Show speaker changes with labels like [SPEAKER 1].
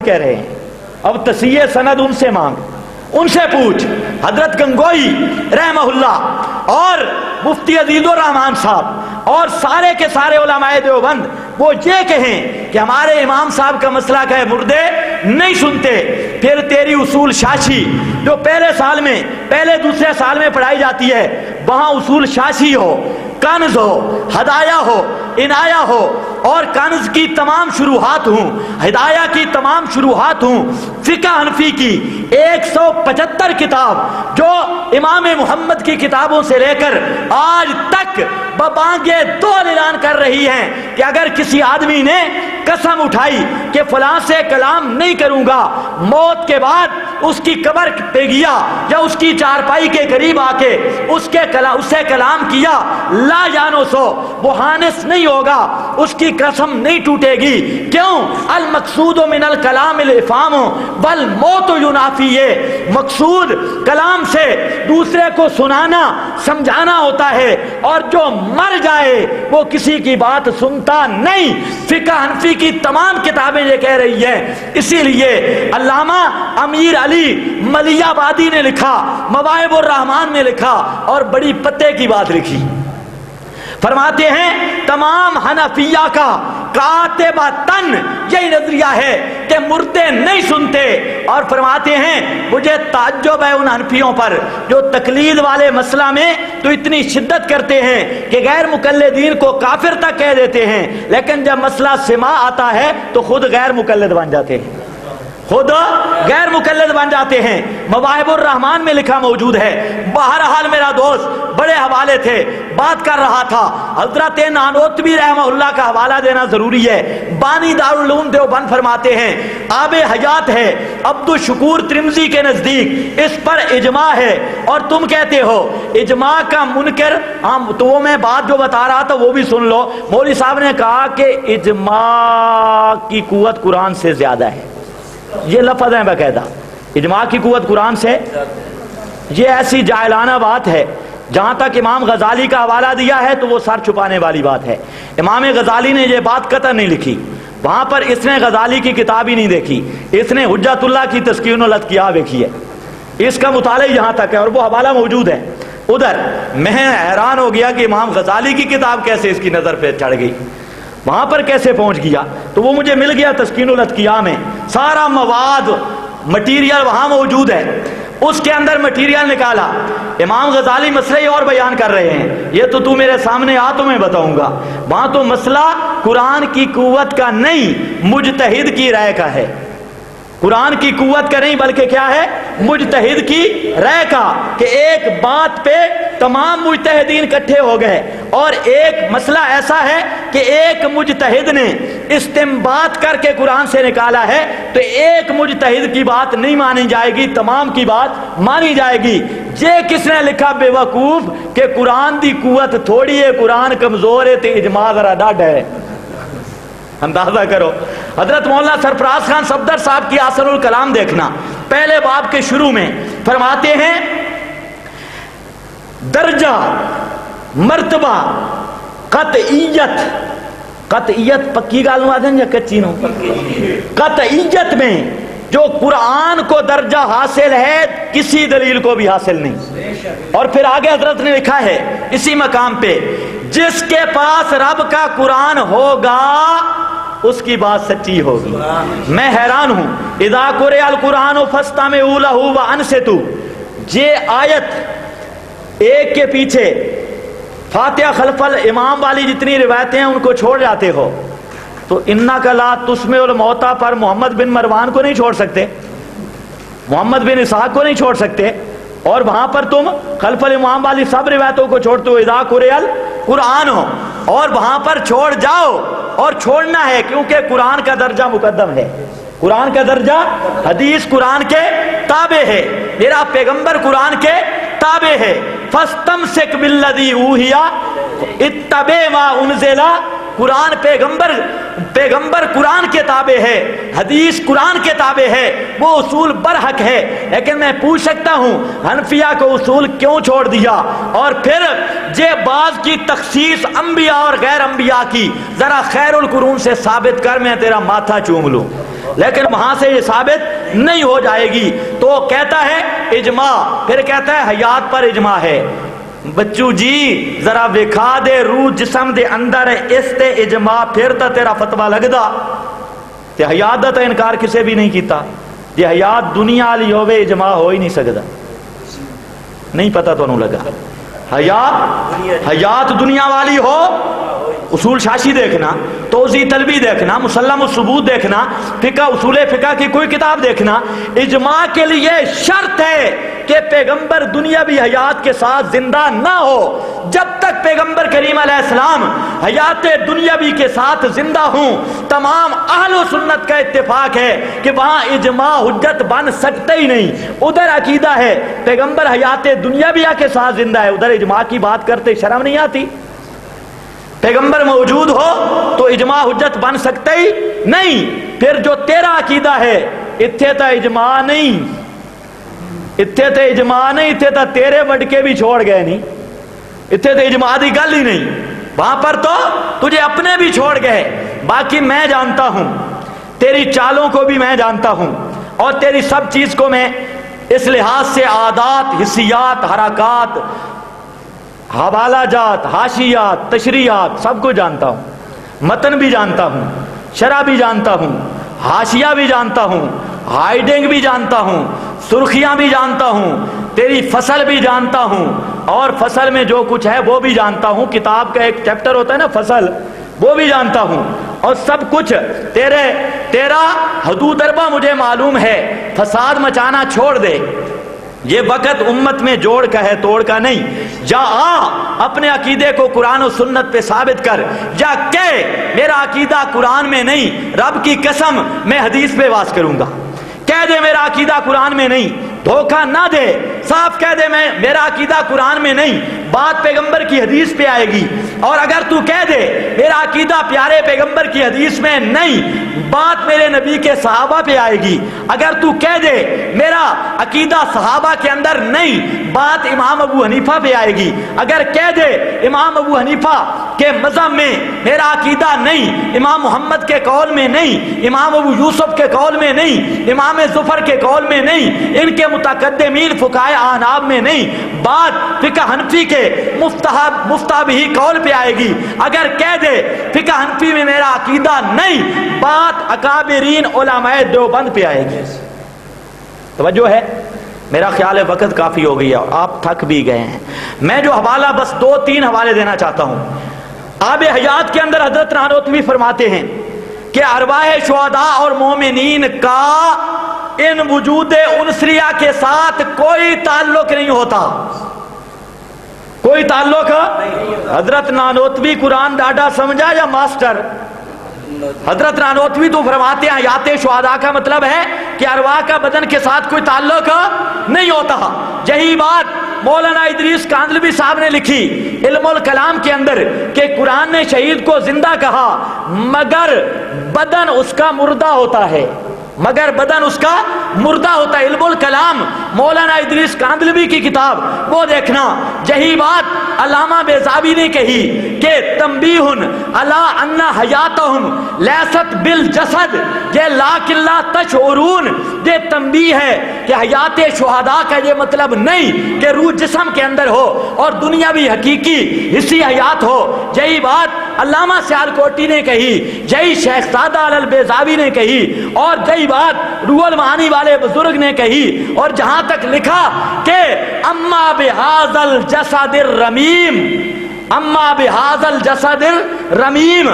[SPEAKER 1] کہہ رہے ہیں، اب تصحیح سند ان سے مانگ، ان سے پوچھ۔ حضرت گنگوئی رحمہ اللہ اور مفتی عزیز الرحمان صاحب اور سارے کے سارے علماء دیوبند وہ یہ کہیں کہ ہمارے امام صاحب کا مسلک ہے مردے نہیں سنتے، پھر تیری اصول شاشی جو پہلے سال میں پہلے دوسرے سال میں پڑھائی جاتی ہے، وہاں اصول شاشی ہو، کنز ہو، ہدایہ ہو، عنایہ ہو، اور کنز کی تمام شروحات ہوں، ہدایہ کی تمام شروحات ہوں، فقہ حنفی کی 175 کتاب جو امام محمد کی کتابوں سے لے کر آج تک ببانگے دور اعلان کر رہی ہیں کہ اگر کسی آدمی نے قسم اٹھائی کہ فلاں سے کلام نہیں کروں گا، موت کے بعد اس کی قبر پہ گیا یا اس کی چارپائی کے قریب آ کے اس سے کلام کیا، لا جانو سو وہ حانس نہیں ہوگا، اس کی قسم نہیں ٹوٹے گی۔ کیوں؟ المقصود من الکلام الافہام والموت ینافی، مقصود کلام سے دوسرے کو سنانا سمجھانا ہوتا ہے، اور جو مر جائے وہ کسی کی بات سنتا نہیں۔ فقہ حنفی کی تمام کتابیں یہ کہہ رہی ہیں۔ اسی لیے علامہ امیر علی ملی آبادی نے لکھا، مواہب الرحمان نے لکھا، اور بڑی پتے کی بات لکھی، فرماتے ہیں تمام حنفیہ کا قاطبتاً یہی نظریہ ہے کہ مردے نہیں سنتے، اور فرماتے ہیں مجھے تعجب ہے ان حنفیوں پر جو تقلید والے مسئلہ میں تو اتنی شدت کرتے ہیں کہ غیر مقلدین کو کافر تک کہہ دیتے ہیں، لیکن جب مسئلہ سماع آتا ہے تو خود غیر مقلد بن جاتے ہیں، خود غیر مقلد بن جاتے ہیں۔ مواہب الرحمان میں لکھا موجود ہے۔ بہرحال میرا دوست بڑے حوالے تھے، بات کر رہا تھا، حضرت نانوتوی رحمہ اللہ کا حوالہ دینا ضروری ہے۔ بانی دارالعلوم دیوبند فرماتے ہیں آب حیات ہے عبد الشکور ترمذی کے نزدیک، اس پر اجماع ہے، اور تم کہتے ہو اجماع کا منکر۔ تو وہ میں بات جو بتا رہا تھا وہ بھی سن لو۔ مولوی صاحب نے کہا کہ اجماع کی قوت قرآن سے زیادہ ہے، یہ لفظ ہے باقاعدہ، اجماع کی قوت قرآن سے۔ یہ ایسی جاہلانہ بات ہے، جہاں تک امام غزالی کا حوالہ دیا ہے تو وہ سر چھپانے والی بات ہے۔ امام غزالی نے یہ بات قطع نہیں لکھی، وہاں پر اس نے غزالی کی کتاب ہی نہیں دیکھی، اس نے حجت اللہ کی تسکین الاذکیاء دیکھی ہے، اس کا مطالعہ یہاں تک ہے، اور وہ حوالہ موجود ہے ادھر۔ میں حیران ہو گیا کہ امام غزالی کی کتاب کیسے اس کی نظر پہ چڑھ گئی، وہاں پر کیسے پہنچ گیا، تو وہ مجھے مل گیا تسکین الاذکیاء میں، سارا مواد مٹیریل وہاں موجود ہے، اس کے اندر مٹیریل نکالا۔ امام غزالی مسئلے اور بیان کر رہے ہیں، یہ تو میرے سامنے آ تو میں بتاؤں گا، وہاں تو مسئلہ قرآن کی قوت کا نہیں مجتہد کی رائے کا ہے، قرآن کی قوت کا نہیں بلکہ کیا ہے، مجتہد کی رائے کا، کہ ایک بات پہ تمام مجتہدین اکٹھے ہو گئے، اور ایک مسئلہ ایسا ہے کہ ایک مجتہد نے استنباط کر کے قرآن سے نکالا ہے، تو ایک مجتہد کی بات نہیں مانی جائے گی، تمام کی بات مانی جائے گی۔ یہ کس نے لکھا بے وقوف کہ قرآن دی قوت تھوڑی ہے، قرآن کمزور ہے، تے اجماع ذرا ڈاڈھ ہے۔ اندازہ کرو، حضرت مولانا سرفراز خان صفدر صاحب کی احسن الکلام دیکھنا، پہلے باب کے شروع میں فرماتے ہیں درجہ، مرتبہ، قطعیت، قطعیت پکی گالوں آدھیں یا کچی نو، قطعیت میں جو قرآن کو درجہ حاصل ہے کسی دلیل کو بھی حاصل نہیں۔ اور پھر آگے حضرت نے لکھا ہے اسی مقام پہ، جس کے پاس رب کا قرآن ہوگا اس کی بات سچی ہوگی۔ میں حیران ہوں، اذا قرئ القرآن فاستمعوا لہ وانصتوا، یہ آیت ایک کے پیچھے فاتحہ خلف الامام والی جتنی روایتیں ہیں ان کو چھوڑ جاتے ہو، تو انک لا تسمع الموتیٰ پر محمد بن مروان کو نہیں چھوڑ سکتے، محمد بن اسحاق کو نہیں چھوڑ سکتے، اور وہاں پر تم خلف الامام والی سب روایتوں کو چھوڑتے ہو اذا قرئ القرآن ہو، اور وہاں پر چھوڑ جاؤ، اور چھوڑنا ہے کیونکہ قرآن کا درجہ مقدم ہے، قرآن کا درجہ، حدیث قرآن کے تابع ہے، میرا پیغمبر قرآن کے تابع ہے۔ فاستمسک بالذی اوحی اتبع ما انزل، قرآن پیغمبر قرآن کے تابع ہے، حدیث قرآن کے تابع ہے، وہ اصول برحق ہے۔ لیکن میں پوچھ سکتا ہوں حنفیہ کو اصول کیوں چھوڑ دیا؟ اور پھر یہ بعض کی تخصیص انبیاء اور غیر انبیاء کی ذرا خیر القرون سے ثابت کر، میں تیرا ماتھا چوم لوں۔ لیکن وہاں سے یہ ثابت نہیں ہو جائے گی. تو کہتا ہے اجماع، پھر کہتا ہے حیات پر اجماع ہے. بچو جی ذرا وکھا دے روح جسم دے اندر اس تے اجماع، پھر تا تیرا فتوا لگدا. تے حیات دا تا انکار کسے بھی نہیں کیتا. جی حیات دنیا والی ہوئے اجماع ہو ہی نہیں سکتا. نہیں پتا تو انہوں لگا حیات دنیا والی ہو. اصول شاشی دیکھنا، توضیح طلبی دیکھنا، مسلم الثبوت دیکھنا، فقہ اصول فقہ کی کوئی کتاب دیکھنا. اجماع کے لیے شرط ہے کہ پیغمبر دنیاوی حیات کے ساتھ زندہ نہ ہو. جب تک پیغمبر کریم علیہ السلام حیات دنیاوی کے ساتھ زندہ ہوں، تمام اہل و سنت کا اتفاق ہے کہ وہاں اجماع حجت بن سکتا ہی نہیں. ادھر عقیدہ ہے پیغمبر حیات دنیاویہ کے ساتھ زندہ ہے، ادھر اجماع کی بات کرتے شرم نہیں آتی؟ پیغمبر موجود ہو تو اجماع حجت بن سکتا ہی نہیں. پھر جو تیرا عقیدہ ہے اتھے تا اجماع نہیں، اتھے تے اجماع نہیں، اتھے تا تیرے وڈکے بھی چھوڑ گئے نہیں، اتھے تے اجماع دی گل ہی نہیں. وہاں پر تو تجھے اپنے بھی چھوڑ گئے. باقی میں جانتا ہوں، تیری چالوں کو بھی میں جانتا ہوں، اور تیری سب چیز کو میں اس لحاظ سے عادات، حسیات، حرکات، حوالہ جات، حاشیات، تشریحات سب کو جانتا ہوں. متن بھی جانتا ہوں، شرح بھی جانتا ہوں، حاشیہ بھی جانتا ہوں، ہائیڈنگ بھی جانتا ہوں، سرخیاں بھی جانتا ہوں، تیری فصل بھی جانتا ہوں، اور فصل میں جو کچھ ہے وہ بھی جانتا ہوں. کتاب کا ایک چیپٹر ہوتا ہے نا فصل، وہ بھی جانتا ہوں. اور سب کچھ تیرا حدود اربع مجھے معلوم ہے. فساد مچانا چھوڑ دے، یہ وقت امت میں جوڑ کا ہے، توڑ کا نہیں. جا اپنے عقیدے کو قرآن و سنت پہ ثابت کر. جا کہ میرا عقیدہ قرآن میں نہیں، رب کی قسم میں حدیث پہ واز کروں گا. کہہ دے میرا عقیدہ قرآن میں نہیں، دھوکہ نہ دے، صاف کہہ دے میرا عقیدہ قرآن میں نہیں، بات پیغمبر کی حدیث پہ آئے گی. اور اگر تو کہہ دے میرا عقیدہ پیارے پیغمبر کی حدیث میں نہیں، بات میرے نبی کے صحابہ پہ آئے گی. اگر تو کہہ دے میرا عقیدہ صحابہ کے اندر نہیں، بات امام ابو حنیفہ پہ آئے گی. اگر کہہ دے امام ابو حنیفہ کے مذہب میں میرا عقیدہ نہیں، امام محمد کے قول میں نہیں، امام ابو یوسف کے قول میں نہیں، امام ظفر کے قول میں نہیں، ان کے متقدمین فقہائے احناف میں نہیں، بات فقہ حنفی کے مفتابہی قول پہ آئے گی. اگر کہہ دے فقہ حنفی میں میرا عقیدہ نہیں، بات اکابرین علماء دیوبند پہ آئے گی. توجہ ہے؟ میرا خیال ہے وقت کافی ہو گیا، آپ تھک بھی گئے ہیں. میں جو حوالہ بس 2-3 حوالے دینا چاہتا ہوں. آب حیات کے اندر حضرت نانوتوی فرماتے ہیں کہ ارواح شہداء اور مومنین کا ان وجود انسریہ کے ساتھ کوئی تعلق نہیں ہوتا. کوئی تعلق؟ حضرت نانوتوی قرآن ڈاڈا سمجھا یا ماسٹر؟ حضرت نانوتوی تو فرماتے ہیں حیات شہداء کا مطلب ہے کہ ارواح کا بدن کے ساتھ کوئی تعلق نہیں ہوتا. یہی بات مولانا ادریس کاندلوی صاحب نے لکھی علم الکلام کے اندر کہ قرآن نے شہید کو زندہ کہا مگر بدن اس کا مردہ ہوتا ہے، مگر بدن اس کا مردہ ہوتا ہے. علم الکلام مولانا ادریس کاندلوی کی کتاب وہ دیکھنا. یہی بات علامہ بیضاوی نے کہی کہ تنبیہ علی ان حیاتہم لیست بالجسد یہ لاکن لا تشعرون. یہ تنبیہ ہے کہ حیات شہداء کا یہ مطلب نہیں کہ روح جسم کے اندر ہو اور دنیاوی حقیقی حصی حیات ہو. یہی بات علامہ سیالکوٹی نے کہی، یہی شیخ سعد البیضاوی نے کہی، اور یہی بات روح المعانی والے بزرگ نے کہی. اور جہاں تک لکھا کہ اما بہذا الجسد الرمیم، اما بہذا الجسد الرمیم